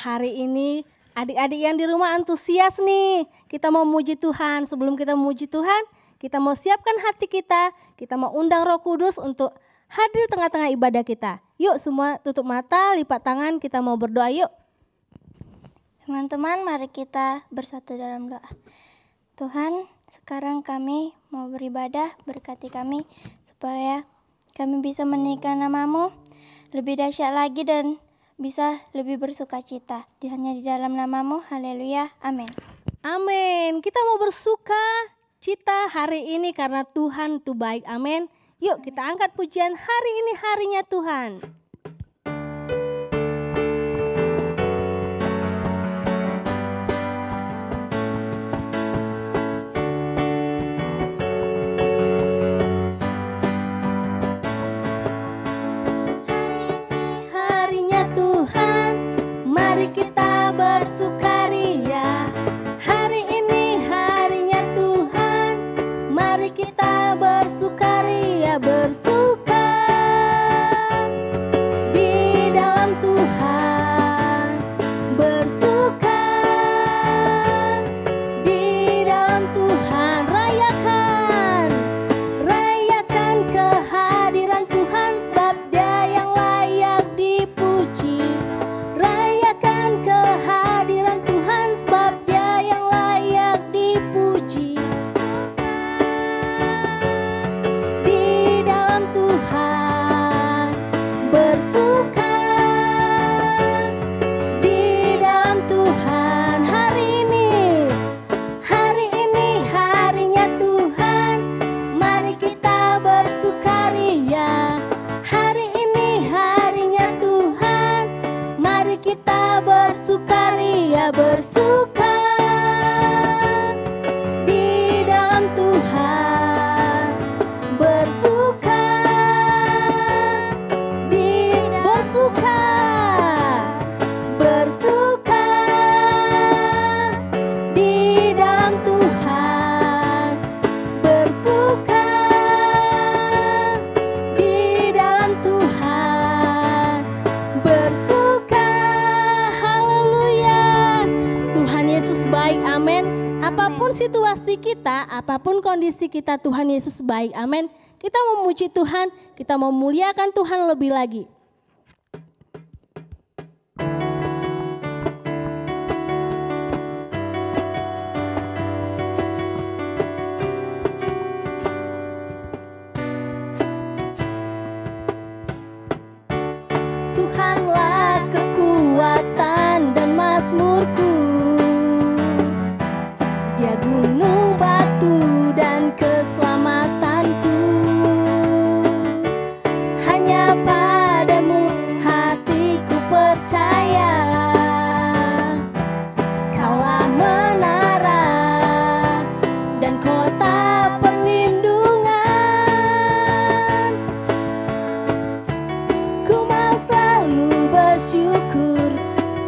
hari ini adik-adik yang di rumah antusias nih. Kita mau muji Tuhan. Sebelum kita memuji Tuhan, kita mau siapkan hati kita. Kita mau undang Roh Kudus untuk hadir tengah-tengah ibadah kita. Yuk semua tutup mata, lipat tangan, kita mau berdoa yuk. Teman-teman, mari kita bersatu dalam doa. Tuhan, sekarang kami mau beribadah, berkati kami supaya kami bisa meninggikan nama-Mu lebih dahsyat lagi dan bisa lebih bersuka cita. Hanya di dalam nama-Mu, haleluya, amin. Amin. Kita mau bersuka cita hari ini karena Tuhan itu baik, amin. Yuk kita angkat pujian, hari ini harinya Tuhan. Kita bersukaria, hari ini harinya Tuhan. Mari kita bersukaria, bersuka di dalam Tuhan, bersuka di dalam Tuhan. Rayakan kehadiran Tuhan, sebab Dia yang layak dipuji. Kehadiran Tuhan, sebab Dia yang layak dipuji. Di dalam Tuhan, bersuka di dalam Tuhan. Hari ini harinya Tuhan. Mari kita bersukaria. Hari ini harinya Tuhan. Mari kita bersukaria, bersuka di dalam Tuhan, bersuka di dalam Tuhan, bersuka di dalam Tuhan, bersuka. Tuhan Yesus baik, amin. Apapun situasi kita, apapun kondisi kita, Tuhan Yesus baik, amin. Kita memuji Tuhan, kita memuliakan Tuhan lebih lagi. Tuhanlah kekuatan dan mazmurku, Dia gunung batu dan keselamatanku. Hanya padamu hatiku percaya, Kaulah menara dan kota perlindungan. Ku mau selalu bersyukur,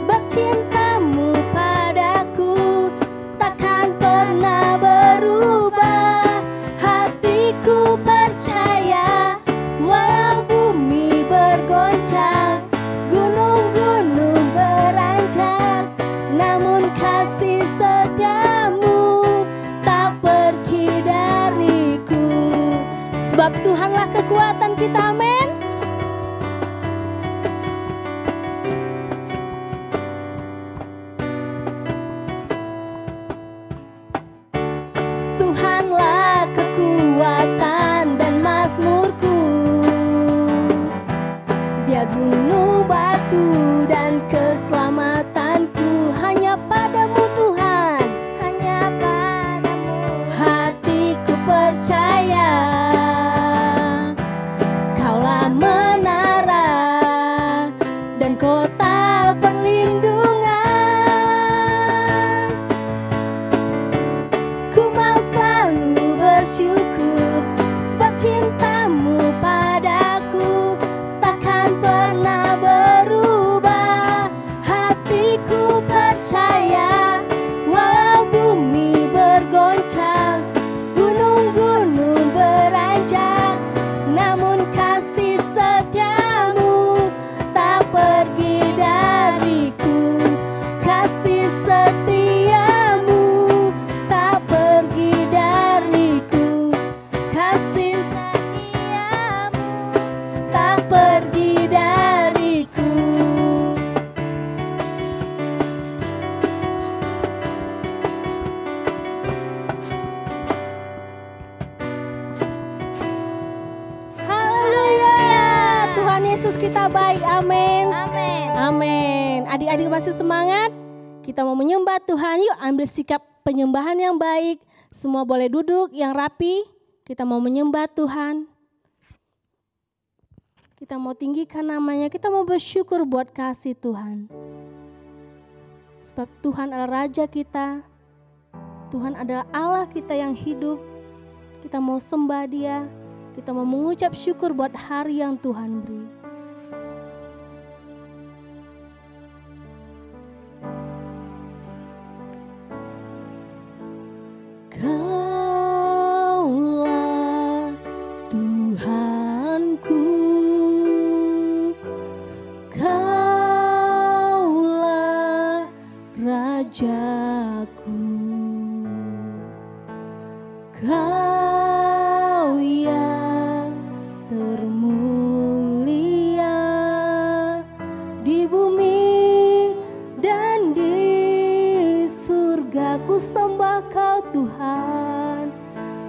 sebab cinta-Mu padaku takkan pernah berubah. Hatiku percaya, walau bumi bergoncang, gunung-gunung beranjak, namun kasih setia-Mu tak pergi dariku. Sebab Tuhanlah kekuatan kita, amin. Tuhanlah kekuatan dan mazmurku, Dia gunung batu dan keselamatanku. Hanya padamu Tuhan, Hanya padamu hatiku percaya, Kaulah menara dan kota perlindungan. Ku mau selalu bersyukur, sebab cinta-Mu padaku takkan pernah Yesus kita baik. Amin. Amin. Amin. Adik-adik masih semangat? Kita mau menyembah Tuhan. Yuk ambil sikap penyembahan yang baik. Semua boleh duduk yang rapi. Kita mau menyembah Tuhan. Kita mau tinggikan namanya. Kita mau bersyukur buat kasih Tuhan. Sebab Tuhan adalah Raja kita. Tuhan adalah Allah kita yang hidup. Kita mau sembah Dia. Kita mau mengucap syukur buat hari yang Tuhan beri. Kaulah Tuhanku, Kaulah Rajaku, Kau yang termulia di bumi dan di surga. Ku sembah Kau Tuhan,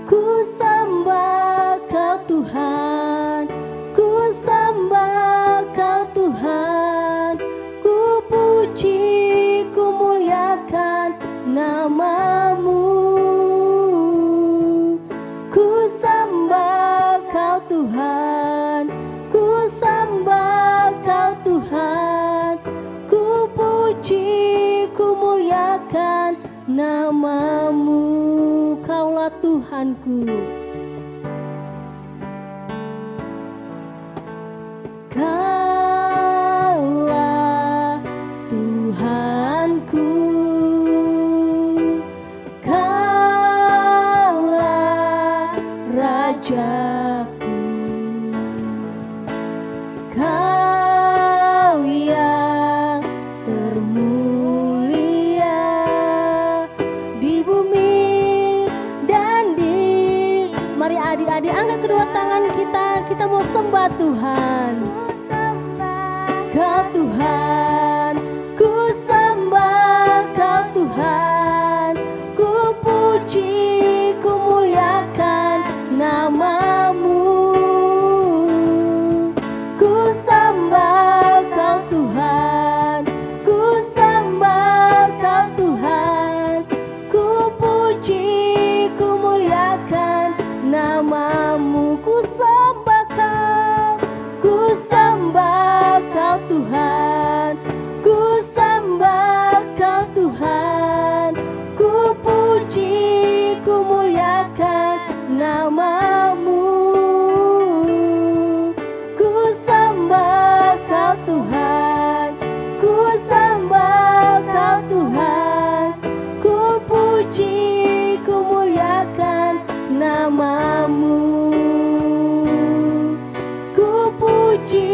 ku sembah Kau Tuhan, ku sembah Kau Tuhan, ku puji, ku muliakan nama-Mu. Ku sembah Kau Tuhan, ku sembah Kau Tuhan, ku puji, ku muliakan nama-Mu. Kaulah Tuhanku, Kaulah Tuhanku, Kaulah Rajaku, Kau yang termulia di bumi dan di. Mari adik-adik angkat kedua tangan kita mau sembah Tuhan. Kau Tuhan, ku sembah Kau Tuhan, ku puji, ku muliakan nama-Mu. Ku sembah Kau Tuhan, ku sembah Kau Tuhan, ku puji, ku muliakan nama-Mu. Ku sembah Kau, ku sembah Kau Tuhan, ku sembah Kau Tuhan, ku puji, ku muliakan nama-Mu. Ku sembah Kau Tuhan, ku sembah Kau Tuhan, ku puji, ku muliakan nama-Mu. Ku puji,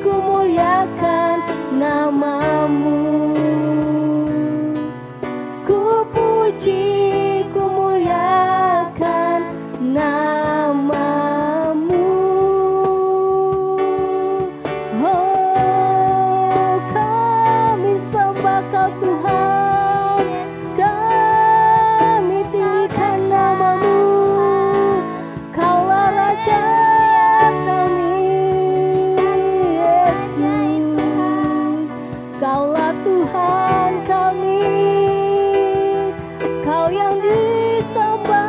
ku muliakan nama-Mu. Ku puji, ku muliakan nama-Mu. Oh, kami sembah Kau Tuhan, kami tinggikan nama-Mu. Kaulah Raja kami, Yesus. Kaulah Tuhan kami, Kau yang disembah.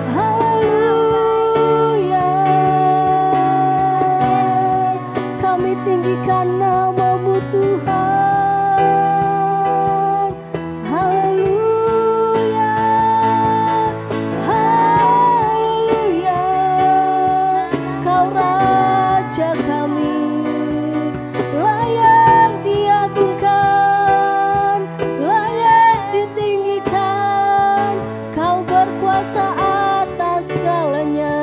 Haleluya. Kami tinggikan nama-Mu Tuhan. Haleluya. Haleluya. Kau Raja kami, layak diagungkan, layak ditinggikan. Kau berkuasa atas segalanya.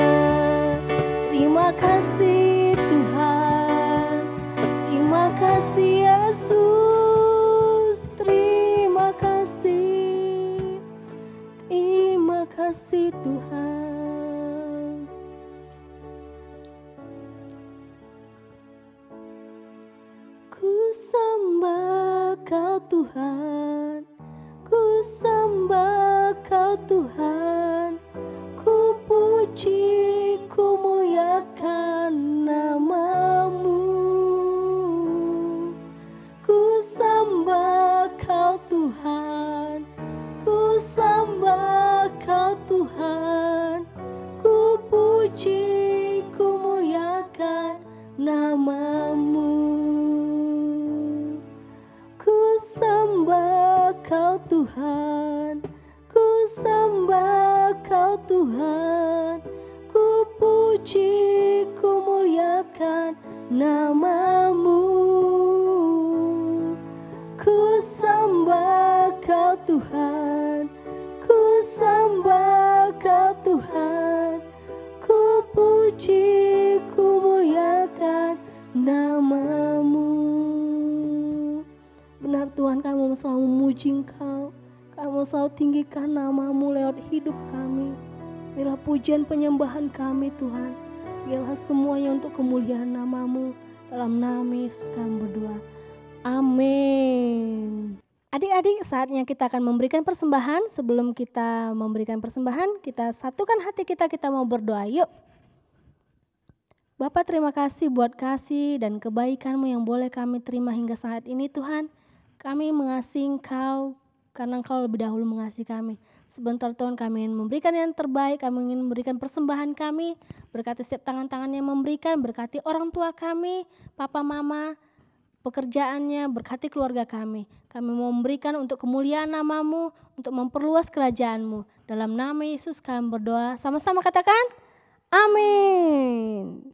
Terima kasih Tuhan, terima kasih Yesus, terima kasih Tuhan. Ku sembah Kau Tuhan, ku sembah Kau Tuhan, ku puji, ku muliakan nama puji, ku muliakan namamu. Ku sembah kau Tuhan, ku sembah kau Tuhan, ku puji, ku muliakan namamu. Ku sembah kau Tuhan, ku sembah kau Tuhan, ku puji, ku muliakan namamu. Benar Tuhan, kami mau selalu memuji Engkau, kami mau selalu tinggikan namamu lewat hidup kami. Biarlah pujian penyembahan kami Tuhan, biarlah semuanya untuk kemuliaan namamu. Dalam nama Yesus kami berdoa, amin. Adik-adik, saatnya kita akan memberikan persembahan. Sebelum kita memberikan persembahan, kita satukan hati kita mau berdoa. Yuk. Bapa, terima kasih buat kasih dan kebaikan-Mu yang boleh kami terima hingga saat ini Tuhan. Kami mengasihi Engkau karena Engkau lebih dahulu mengasihi kami. Sebentar Tuhan, kami ingin memberikan yang terbaik, kami ingin memberikan persembahan kami. Berkati setiap tangan-tangan yang memberikan, berkati orang tua kami, papa mama, pekerjaannya, berkati keluarga kami. Kami mau memberikan untuk kemuliaan namamu, untuk memperluas kerajaan-Mu. Dalam nama Yesus kami berdoa, sama-sama katakan, amin.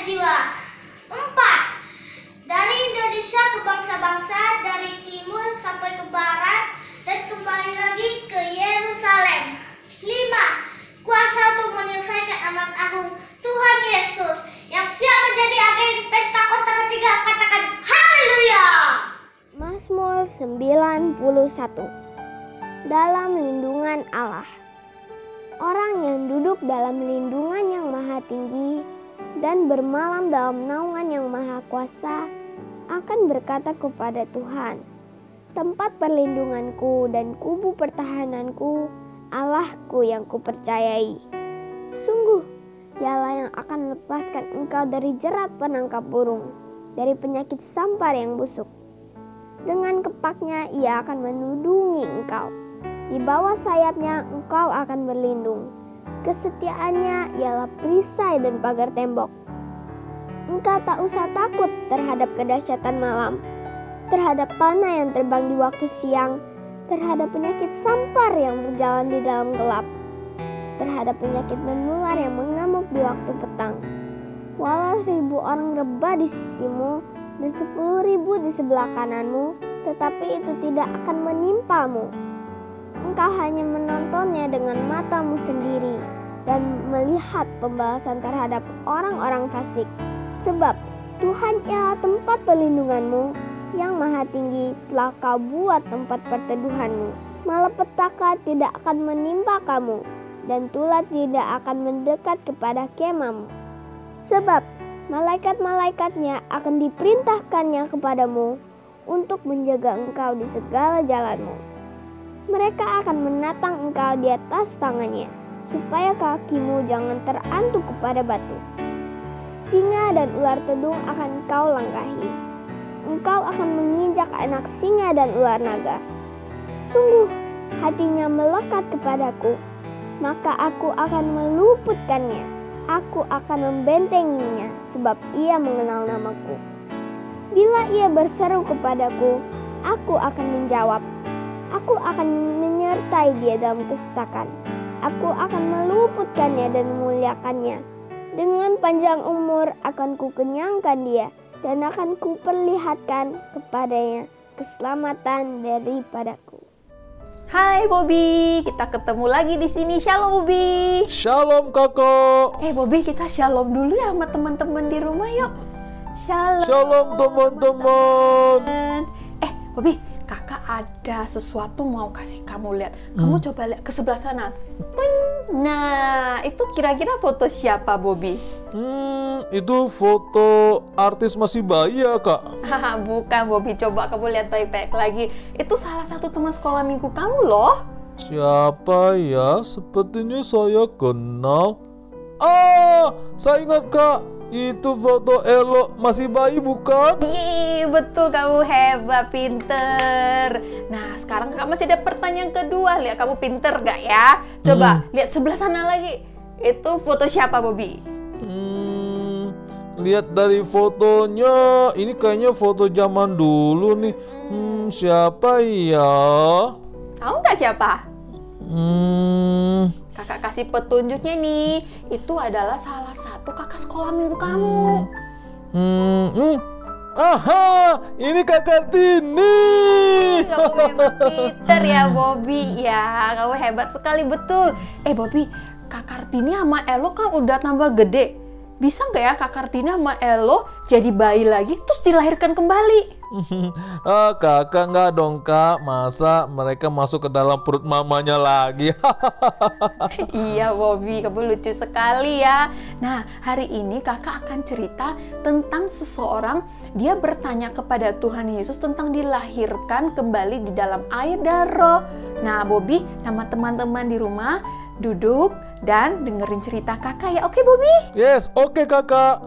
jiwa. 4. Dari Indonesia ke bangsa-bangsa, dari timur sampai ke barat, dan kembali lagi ke Yerusalem. 5. Kuasa untuk menyelesaikan amanat agung Tuhan Yesus yang siap menjadi agen Pentakosta ketiga. Katakan haleluya. Mazmur 91. Dalam lindungan Allah. Orang yang duduk dalam lindungan yang maha tinggi dan bermalam dalam naungan yang maha kuasa akan berkata kepada Tuhan, tempat perlindunganku dan kubu pertahananku, Allahku yang kupercayai. Sungguh, Dialah yang akan melepaskan engkau dari jerat penangkap burung, dari penyakit sampar yang busuk. Dengan kepaknya ia akan menudungi engkau. Di bawah sayapnya engkau akan berlindung. Kesetiaannya ialah perisai dan pagar tembok. Engkau tak usah takut terhadap kedahsyatan malam, terhadap panah yang terbang di waktu siang, terhadap penyakit sampar yang berjalan di dalam gelap, terhadap penyakit menular yang mengamuk di waktu petang. Walau 1000 orang rebah di sisimu dan 10.000 di sebelah kananmu, tetapi itu tidak akan menimpamu. Engkau hanya menontonnya dengan matamu sendiri dan melihat pembalasan terhadap orang-orang fasik. Sebab Tuhan ialah tempat perlindunganmu, yang maha tinggi telah kau buat tempat perteduhanmu. Malapetaka tidak akan menimpa kamu, dan tulah tidak akan mendekat kepada kemahmu. Sebab malaikat-malaikatnya akan diperintahkannya kepadamu untuk menjaga engkau di segala jalanmu. Mereka akan menatang engkau di atas tangannya, supaya kakimu jangan terantuk kepada batu. Singa dan ular tedung akan kau langkahi. Engkau akan menginjak anak singa dan ular naga. Sungguh, hatinya melekat kepadaku, maka aku akan meluputkannya. Aku akan membentenginya, sebab ia mengenal namaku. Bila ia berseru kepadaku, aku akan menjawab. Aku akan menyertai dia dalam kesesakan. Aku akan meluputkannya dan memuliakannya. Dengan panjang umur akan kukenyangkan dia, dan akan kuperlihatkan kepadanya keselamatan daripadaku. Hai Bobby, kita ketemu lagi di sini. Shalom Bobby. Shalom kakak. Bobby, kita shalom dulu ya sama teman-teman di rumah yuk. Shalom. Shalom teman-teman. Bobby, kakak ada sesuatu mau kasih kamu lihat. Kamu coba lihat ke sebelah sana. Ting. Nah, itu kira-kira foto siapa Bobby? Itu foto artis masih bayi ya kak? Bukan Bobby, coba kamu lihat baik-baik lagi. Itu salah satu teman sekolah minggu kamu loh. Siapa ya? Sepertinya saya kenal. Saya ingat kak. Itu foto Elo masih bayi bukan? Iya, betul, kamu hebat, pinter. Nah, sekarang kakak masih ada pertanyaan kedua. Lihat kamu pinter gak ya? Coba lihat sebelah sana lagi. Itu foto siapa Bobby? Lihat dari fotonya, ini kayaknya foto zaman dulu nih. Siapa ya? Tahu nggak siapa? Kakak kasih petunjuknya nih. Itu adalah salah satu kakak sekolah minggu kamu. Aha, ini kakak Tini. Kamu hebat pinter ya Bobby. Ya, kamu hebat sekali, betul. Bobby, Kak Kartini sama Elo kan udah tambah gede. Bisa nggak ya Kak Kartini sama Elo jadi bayi lagi terus dilahirkan kembali? Kakak nggak dong kak, masa mereka masuk ke dalam perut mamanya lagi? Iya Bobby, kamu lucu sekali ya. Nah, hari ini kakak akan cerita tentang seseorang. Dia bertanya kepada Tuhan Yesus tentang dilahirkan kembali di dalam air dan roh. Nah Bobby, nama teman-teman di rumah duduk dan dengerin cerita kakak ya. Oke Bobby? Yes, oke kakak.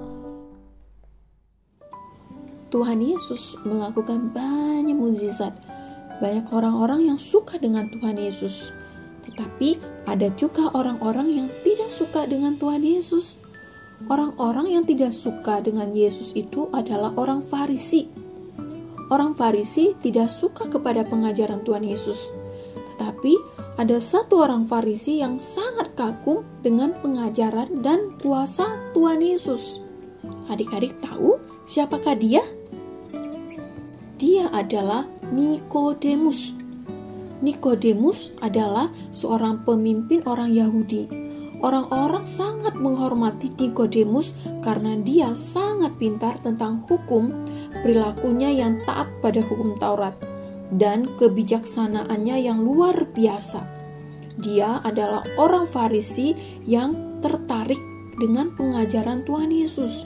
Tuhan Yesus melakukan banyak mukjizat. Banyak orang-orang yang suka dengan Tuhan Yesus. Tetapi ada juga orang-orang yang tidak suka dengan Tuhan Yesus. Orang-orang yang tidak suka dengan Yesus itu adalah orang Farisi. Orang Farisi tidak suka kepada pengajaran Tuhan Yesus. Tetapi ada satu orang Farisi yang sangat kagum dengan pengajaran dan kuasa Tuhan Yesus. Adik-adik tahu siapakah dia? Dia adalah Nikodemus. Nikodemus adalah seorang pemimpin orang Yahudi. Orang-orang sangat menghormati Nikodemus karena dia sangat pintar tentang hukum, perilakunya yang taat pada hukum Taurat, dan kebijaksanaannya yang luar biasa. Dia adalah orang Farisi yang tertarik dengan pengajaran Tuhan Yesus.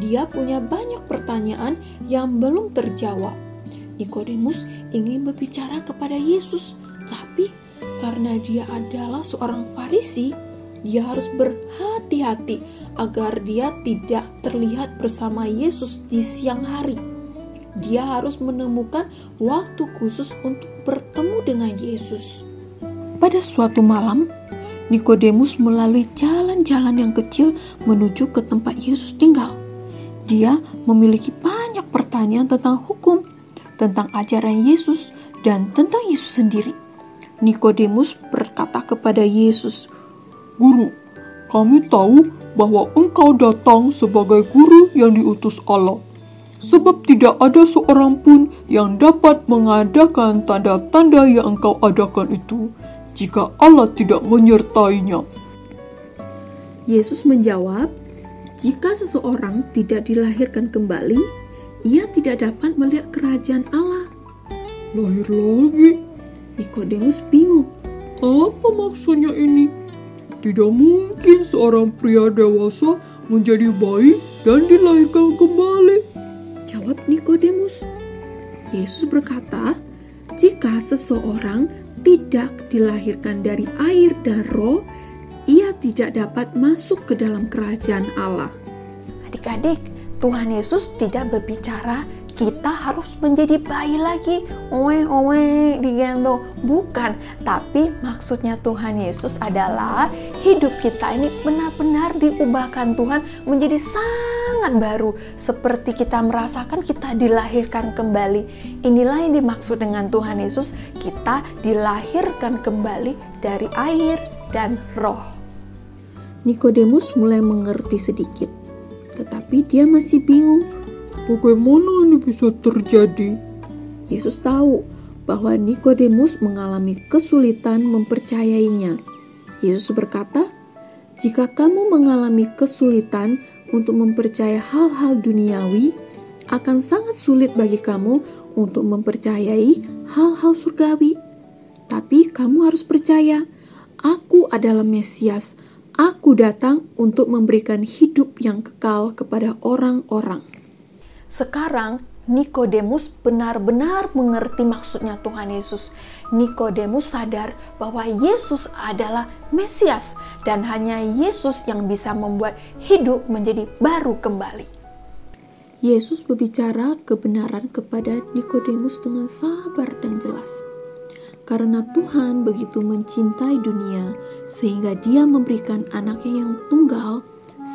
Dia punya banyak pertanyaan yang belum terjawab. Nikodemus ingin berbicara kepada Yesus, tapi karena dia adalah seorang Farisi, dia harus berhati-hati agar dia tidak terlihat bersama Yesus di siang hari. Dia harus menemukan waktu khusus untuk bertemu dengan Yesus. Pada suatu malam, Nikodemus melalui jalan-jalan yang kecil menuju ke tempat Yesus tinggal. Dia memiliki banyak pertanyaan tentang hukum, tentang ajaran Yesus, dan tentang Yesus sendiri. Nikodemus berkata kepada Yesus, "Guru, kami tahu bahwa Engkau datang sebagai guru yang diutus Allah. Sebab tidak ada seorang pun yang dapat mengadakan tanda-tanda yang Engkau adakan itu, jika Allah tidak menyertainya." Yesus menjawab, "Jika seseorang tidak dilahirkan kembali, ia tidak dapat melihat kerajaan Allah." Lahir lagi? Nikodemus bingung. Apa maksudnya ini? Tidak mungkin seorang pria dewasa menjadi bayi dan dilahirkan kembali, jawab Nikodemus. Yesus berkata, jika seseorang tidak dilahirkan dari air dan roh, ia tidak dapat masuk ke dalam kerajaan Allah. Adik-adik, Tuhan Yesus tidak berbicara kita harus menjadi bayi lagi, digendong. Bukan, tapi maksudnya Tuhan Yesus adalah hidup kita ini benar-benar diubahkan Tuhan menjadi sangat baru, seperti kita merasakan kita dilahirkan kembali. Inilah yang dimaksud dengan Tuhan Yesus, kita dilahirkan kembali dari air dan roh. Nikodemus mulai mengerti sedikit, tetapi dia masih bingung. Bagaimana ini bisa terjadi? Yesus tahu bahwa Nikodemus mengalami kesulitan mempercayainya. Yesus berkata, jika kamu mengalami kesulitan untuk mempercayai hal-hal duniawi, akan sangat sulit bagi kamu untuk mempercayai hal-hal surgawi. Tapi kamu harus percaya, Aku adalah Mesias. Aku datang untuk memberikan hidup yang kekal kepada orang-orang. Sekarang Nikodemus benar-benar mengerti maksudnya Tuhan Yesus. Nikodemus sadar bahwa Yesus adalah Mesias dan hanya Yesus yang bisa membuat hidup menjadi baru kembali. Yesus berbicara kebenaran kepada Nikodemus dengan sabar dan jelas. Karena Tuhan begitu mencintai dunia sehingga Dia memberikan anaknya yang tunggal,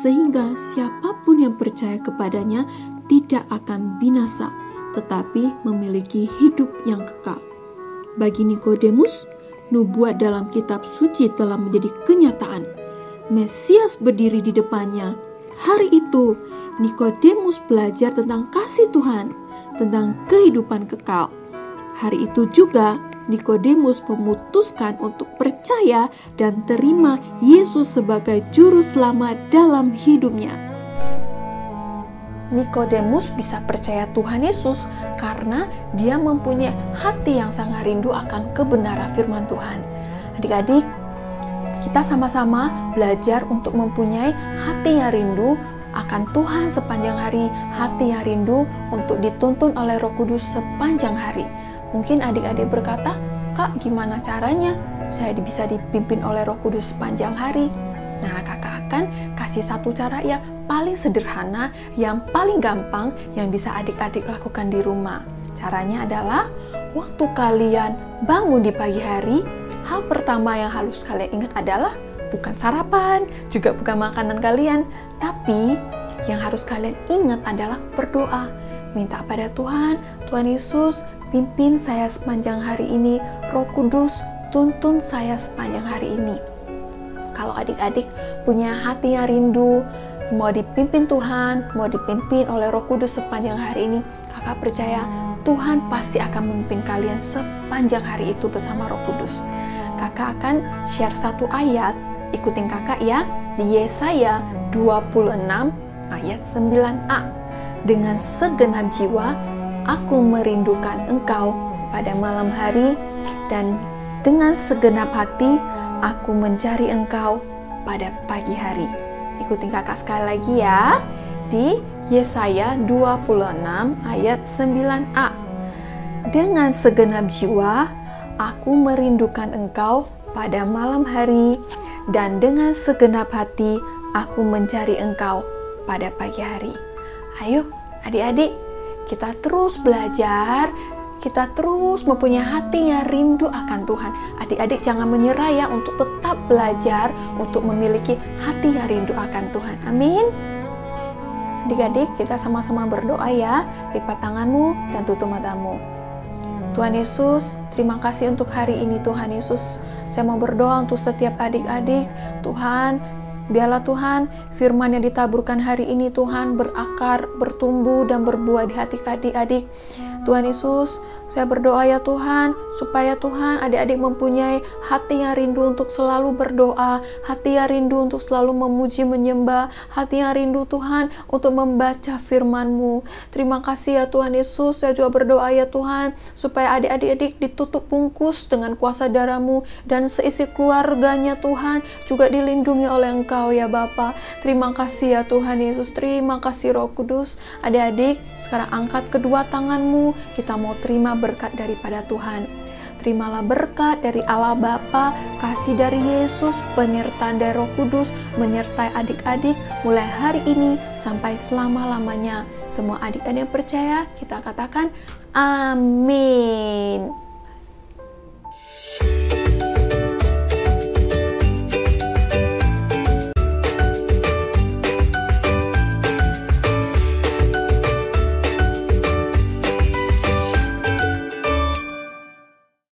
sehingga siapapun yang percaya kepadanya tidak akan binasa, tetapi memiliki hidup yang kekal. Bagi Nikodemus, nubuat dalam kitab suci telah menjadi kenyataan. Mesias berdiri di depannya. Hari itu, Nikodemus belajar tentang kasih Tuhan, tentang kehidupan kekal. Hari itu juga, Nikodemus memutuskan untuk percaya dan terima Yesus sebagai juru selamat dalam hidupnya. Nikodemus bisa percaya Tuhan Yesus karena dia mempunyai hati yang sangat rindu akan kebenaran firman Tuhan. Adik-adik, kita sama-sama belajar untuk mempunyai hati yang rindu akan Tuhan sepanjang hari, hati yang rindu untuk dituntun oleh Roh Kudus sepanjang hari. Mungkin adik-adik berkata, Kak, gimana caranya saya bisa dipimpin oleh Roh Kudus sepanjang hari? Nah, kakak akan kasih satu cara yang paling sederhana, yang paling gampang, yang bisa adik-adik lakukan di rumah. Caranya adalah, waktu kalian bangun di pagi hari, hal pertama yang harus kalian ingat adalah bukan sarapan, juga bukan makanan kalian, tapi yang harus kalian ingat adalah berdoa. Minta pada Tuhan, Tuhan Yesus, pimpin saya sepanjang hari ini, Roh Kudus, tuntun saya sepanjang hari ini. Kalau adik-adik punya hati yang rindu mau dipimpin Tuhan, mau dipimpin oleh Roh Kudus sepanjang hari ini. Kakak percaya Tuhan pasti akan memimpin kalian sepanjang hari itu bersama Roh Kudus. Kakak akan share satu ayat, ikutin kakak ya, di Yesaya 26 ayat 9a. Dengan segenap jiwa aku merindukan engkau pada malam hari, dan dengan segenap hati aku mencari engkau pada pagi hari. Ikutin kakak sekali lagi ya, di Yesaya 26 ayat 9a. Dengan segenap jiwa aku merindukan engkau pada malam hari, dan dengan segenap hati aku mencari engkau pada pagi hari. Ayo adik-adik, kita terus belajar, kita terus mempunyai hati yang rindu akan Tuhan. Adik-adik jangan menyerah ya, untuk tetap belajar, untuk memiliki hati yang rindu akan Tuhan. Amin. Adik-adik, kita sama-sama berdoa ya. Lipat tanganmu dan tutup matamu. Tuhan Yesus, terima kasih untuk hari ini Tuhan Yesus. Saya mau berdoa untuk setiap adik-adik. Tuhan, biarlah Tuhan firman yang ditaburkan hari ini Tuhan berakar, bertumbuh dan berbuah di hati adik-adik. Tuhan Yesus, saya berdoa ya Tuhan, supaya Tuhan adik-adik mempunyai hati yang rindu untuk selalu berdoa, hati yang rindu untuk selalu memuji menyembah, hati yang rindu Tuhan untuk membaca firman-Mu. Terima kasih ya Tuhan Yesus, saya juga berdoa ya Tuhan, supaya adik-adik ditutup bungkus dengan kuasa darah-Mu, dan seisi keluarganya Tuhan juga dilindungi oleh Engkau ya Bapa. Terima kasih ya Tuhan Yesus, terima kasih Roh Kudus. Adik-adik, sekarang angkat kedua tanganmu, kita mau terima berkat daripada Tuhan. Terimalah berkat dari Allah Bapa, kasih dari Yesus, penyertaan dari Roh Kudus menyertai adik-adik mulai hari ini sampai selama-lamanya. Semua adik-adik yang percaya, kita katakan amin.